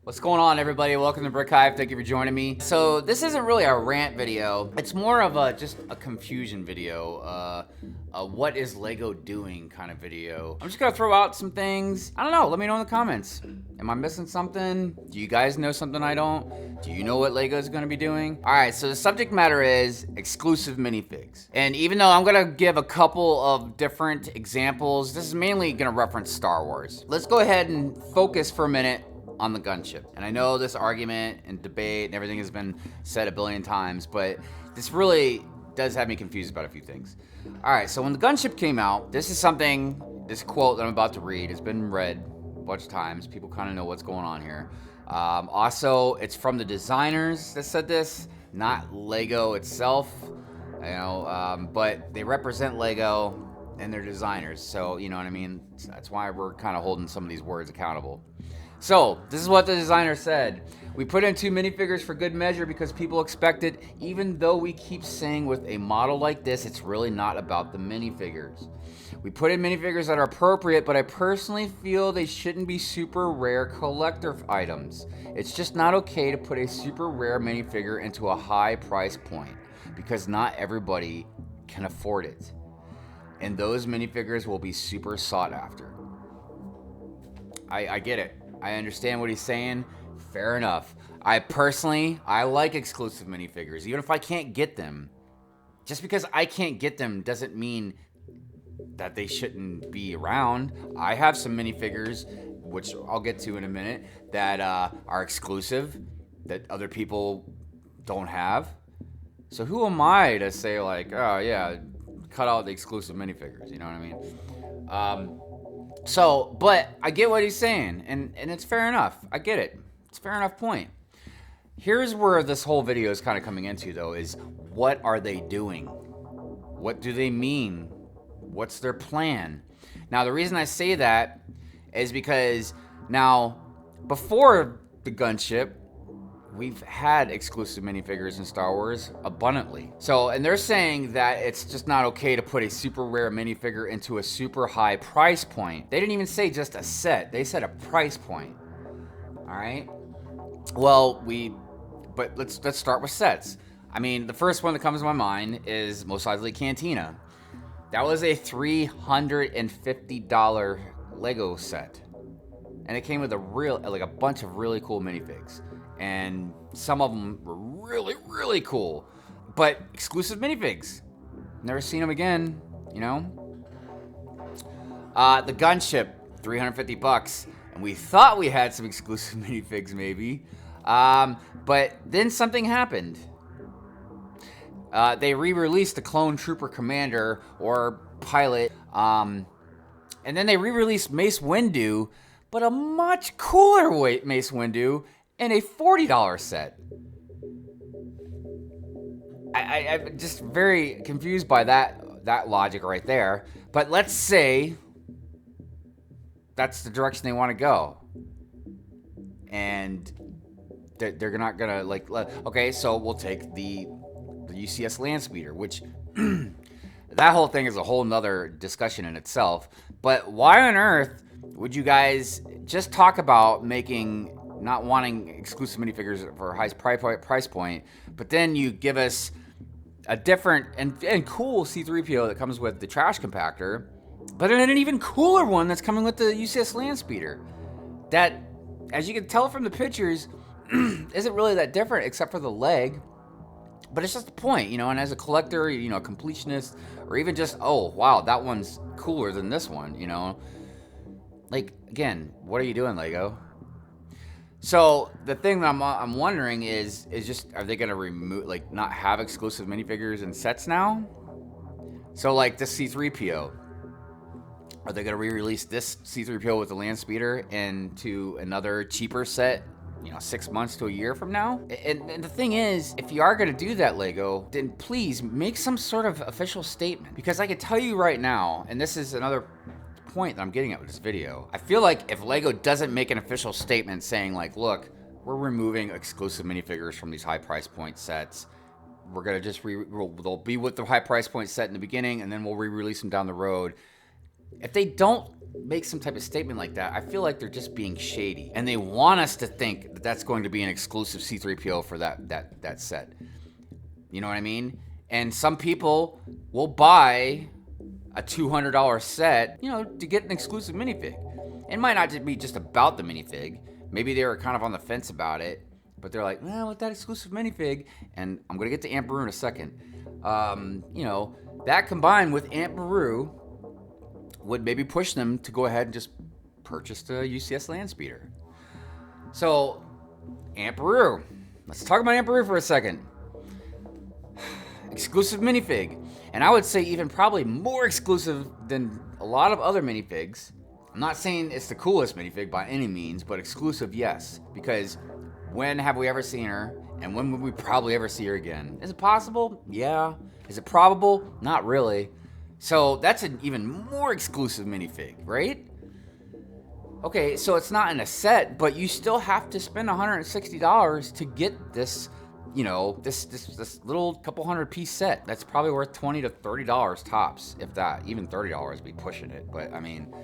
What's going on, everybody? Welcome to Brick Hive. Thank you for joining me. So this isn't really a rant video. It's more of just a confusion video. What is Lego doing kind of video. I'm just gonna throw out some things. I don't know. Let me know in the comments. Am I missing something? Do you guys know something I don't? Do you know what Lego is gonna be doing? All right. So the subject matter is exclusive minifigs. And even though I'm gonna give a couple of different examples, this is mainly gonna reference Star Wars. Let's go ahead and focus for a minute on the gunship. And I know this argument and debate and everything has been said a billion times, but this really does have me confused about a few things. All right, so when the gunship came out, this quote that I'm about to read has been read a bunch of times. People kind of know what's going on here. Also, it's from the designers that said this, not Lego itself, but they represent Lego and they're designers. So, you know what I mean? That's why we're kind of holding some of these words accountable. So, this is what the designer said. We put in 2 minifigures for good measure because people expect it, even though we keep saying with a model like this, it's really not about the minifigures. We put in minifigures that are appropriate, but I personally feel they shouldn't be super rare collector items. It's just not okay to put a super rare minifigure into a high price point because not everybody can afford it. And those minifigures will be super sought after. I get it. I understand what he's saying. Fair enough. I like exclusive minifigures, even if I can't get them. Just because I can't get them doesn't mean that they shouldn't be around. I have some minifigures, which I'll get to in a minute, that are exclusive, that other people don't have. So who am I to say like, oh yeah, cut out the exclusive minifigures, you know what I mean? But I get what he's saying, and it's fair enough. I get it. It's a fair enough point. Here's where this whole video is kind of coming into, though, is what are they doing? What do they mean? What's their plan? Now, the reason I say that is because now, before the gunship, we've had exclusive minifigures in Star Wars abundantly. So, and they're saying that it's just not okay to put a super rare minifigure into a super high price point. They didn't even say just a set. They said a price point. All right. Well, but let's start with sets. I mean, the first one that comes to my mind is most likely Cantina. That was a $350 Lego set. And it came with a bunch of really cool minifigs. And some of them were really, really cool. But exclusive minifigs. Never seen them again, you know? The gunship, $350. And we thought we had some exclusive minifigs, maybe. But then something happened. They re-released the Clone Trooper Commander or Pilot. And then they re-released Mace Windu, but a much cooler Mace Windu in a $40 set. I'm just very confused by that logic right there. But let's say that's the direction they want to go. And they're not going to, okay, so we'll take the UCS Landspeeder, which that whole thing is a whole nother discussion in itself. But why on earth would you guys just talk about not wanting exclusive minifigures for a high price point, but then you give us a different and cool C-3PO that comes with the trash compactor, but then an even cooler one that's coming with the UCS Landspeeder that, as you can tell from the pictures, isn't really that different except for the leg. But it's just the point, you know, and as a collector, you know, a completionist, or even just, oh, wow, that one's cooler than this one, you know? Like, again, what are you doing, Lego? So the thing that I'm wondering is just, are they going to remove, not have exclusive minifigures and sets now? So like this C-3PO, are they going to re-release this C-3PO with the Landspeeder into another cheaper set, 6 months to a year from now? And the thing is, if you are going to do that, Lego, then please make some sort of official statement. Because I can tell you right now, and this is another point that I'm getting at with this video, I feel like if Lego doesn't make an official statement saying look, we're removing exclusive minifigures from these high price point sets, we're gonna just they'll be with the high price point set in the beginning, and then we'll re-release them down the road. If they don't make some type of statement like that, I feel like they're just being shady. And they want us to think that that's going to be an exclusive C-3PO for that set. You know what I mean? And some people will buy a $200 set, you know, to get an exclusive minifig. It might not be just about the minifig. Maybe they were kind of on the fence about it, but they're like, well, with that exclusive minifig, and I'm going to get to Aunt Beru in a second. You know, that combined with Aunt Beru would maybe push them to go ahead and just purchase the UCS Landspeeder. So, Aunt Beru. Let's talk about Aunt Beru for a second. Exclusive minifig. And I would say even probably more exclusive than a lot of other minifigs. I'm not saying it's the coolest minifig by any means, but exclusive, yes. Because when have we ever seen her? And when would we probably ever see her again? Is it possible? Yeah. Is it probable? Not really. So that's an even more exclusive minifig, right? Okay, so it's not in a set, but you still have to spend $160 to get this, you know, this little couple hundred piece set. That's probably worth $20 to $30 tops, if that. Even $30 would be pushing it. But I mean,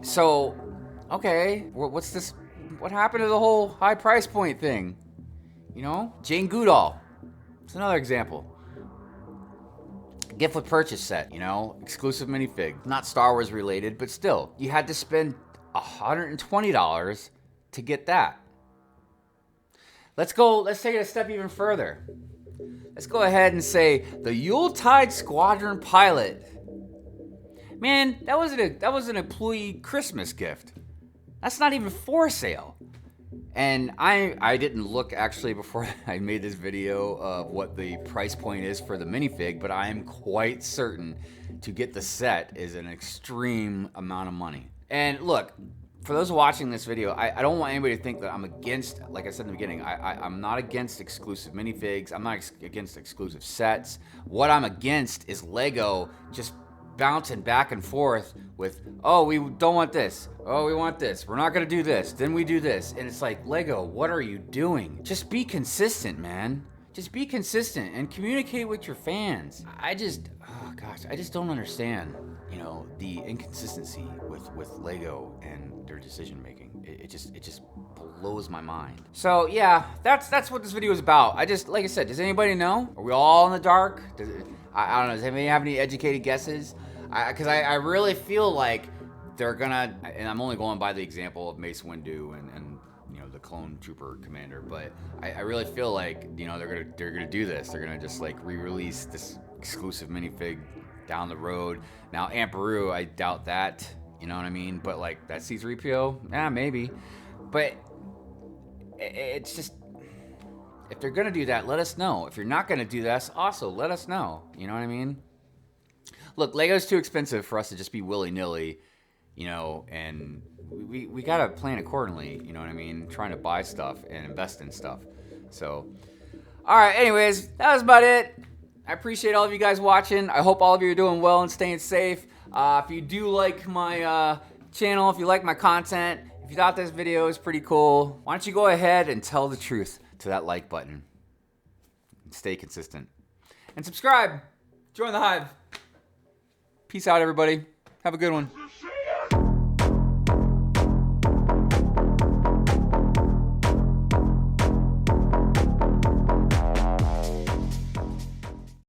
so okay, what's this? What happened to the whole high price point thing? You know, Jane Goodall. It's another example. Gift with purchase set, you know, exclusive minifig. Not Star Wars related, but still, you had to spend $120 to get that. Let's take it a step even further. Let's go ahead and say the Yuletide Squadron pilot. Man, that was an employee Christmas gift. That's not even for sale. And I didn't look actually before I made this video of what the price point is for the minifig, but I am quite certain to get the set is an extreme amount of money. And look, for those watching this video, I don't want anybody to think that I'm against, like I said in the beginning, I'm not against exclusive minifigs. I'm not against exclusive sets. What I'm against is Lego just bouncing back and forth with, oh, we don't want this. Oh, we want this. We're not going to do this. Then we do this. And it's like, Lego, what are you doing? Just be consistent, man. Just be consistent and communicate with your fans. I just don't understand, you know, the inconsistency with Lego and their decision making. It just blows my mind. So yeah, that's what this video is about. Like I said, does anybody know? Are we all in the dark? I don't know. Does anybody have any educated guesses? Because I really feel like they're gonna, and I'm only going by the example of Mace Windu and you know, the clone trooper commander, but I really feel like, you know, they're gonna do this. They're gonna just like re-release this exclusive minifig down the road. Now Aunt Beru, I doubt that. You know what I mean? But like that C-3PO, yeah, maybe. But it's just, if they're gonna do that, let us know. If you're not gonna do that, also let us know. You know what I mean? Look, Lego's too expensive for us to just be willy-nilly, you know, and we gotta plan accordingly, you know what I mean? Trying to buy stuff and invest in stuff. So, all right, anyways, that was about it. I appreciate all of you guys watching. I hope all of you are doing well and staying safe. If you do like my channel, if you like my content, if you thought this video was pretty cool, why don't you go ahead and tell the truth to that like button. Stay consistent. And subscribe. Join the hive. Peace out, everybody. Have a good one.